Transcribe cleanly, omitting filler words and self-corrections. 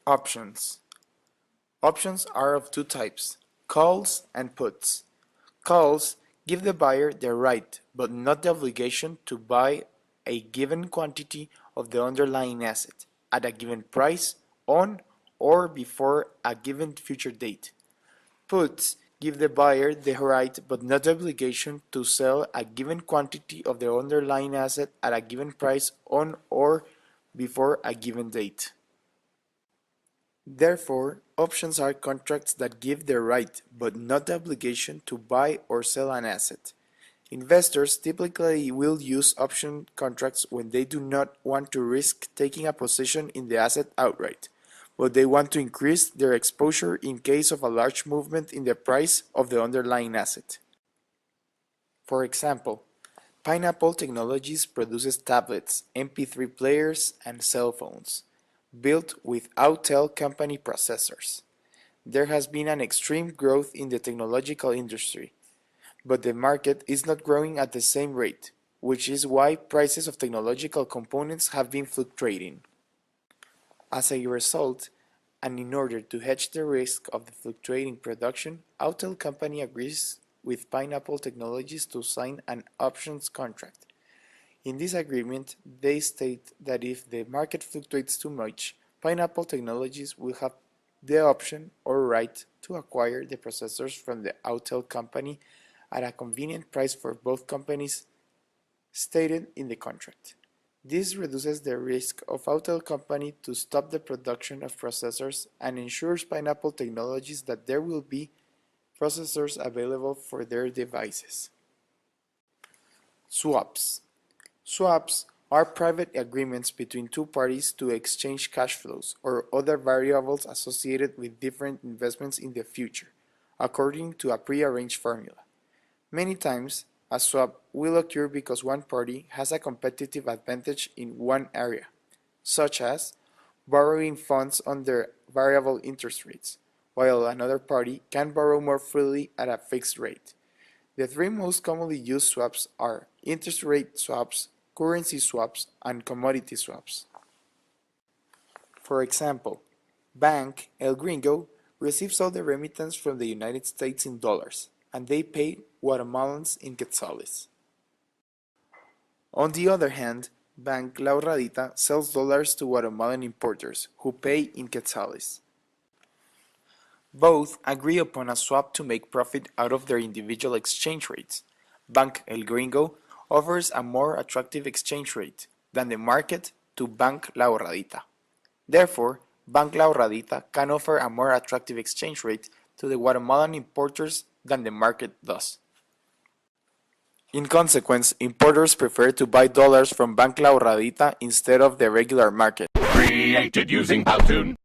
Options. Options are of two types, calls and puts. Calls give the buyer the right, but not the obligation, to buy a given quantity of the underlying asset at a given price on or before a given future date. Puts give the buyer the right, but not the obligation, to sell a given quantity of the underlying asset at a given price on or before a given date. Therefore, options are contracts that give the right, but not the obligation, to buy or sell an asset. Investors typically will use option contracts when they do not want to risk taking a position in the asset outright, but they want to increase their exposure in case of a large movement in the price of the underlying asset. For example, Pineapple Technologies produces tablets, MP3 players, and cell phones, built with Autel company processors. There has been an extreme growth in the technological industry, but the market is not growing at the same rate, which is why prices of technological components have been fluctuating. As a result, and in order to hedge the risk of the fluctuating production, Autel company agrees with Pineapple Technologies to sign an options contract. In this agreement, they state that if the market fluctuates too much, Pineapple Technologies will have the option or right to acquire the processors from the Autel company at a convenient price for both companies stated in the contract. This reduces the risk of Autel company to stop the production of processors and ensures Pineapple Technologies that there will be processors available for their devices. Swaps. Swaps are private agreements between two parties to exchange cash flows or other variables associated with different investments in the future, according to a pre-arranged formula. Many times, a swap will occur because one party has a competitive advantage in one area, such as borrowing funds under variable interest rates, while another party can borrow more freely at a fixed rate. The three most commonly used swaps are interest rate swaps, currency swaps, and commodity swaps. For example, Bank El Gringo receives all the remittance from the United States in dollars, and they pay Guatemalans in quetzales. On the other hand, Bank La Ahorradita sells dollars to Guatemalan importers, who pay in quetzales. Both agree upon a swap to make profit out of their individual exchange rates. Bank El Gringo offers a more attractive exchange rate than the market to Bank La Ahorradita. Therefore, Bank La Ahorradita can offer a more attractive exchange rate to the Guatemalan importers than the market does. In consequence, importers prefer to buy dollars from Bank La Ahorradita instead of the regular market. Created using Powtoon.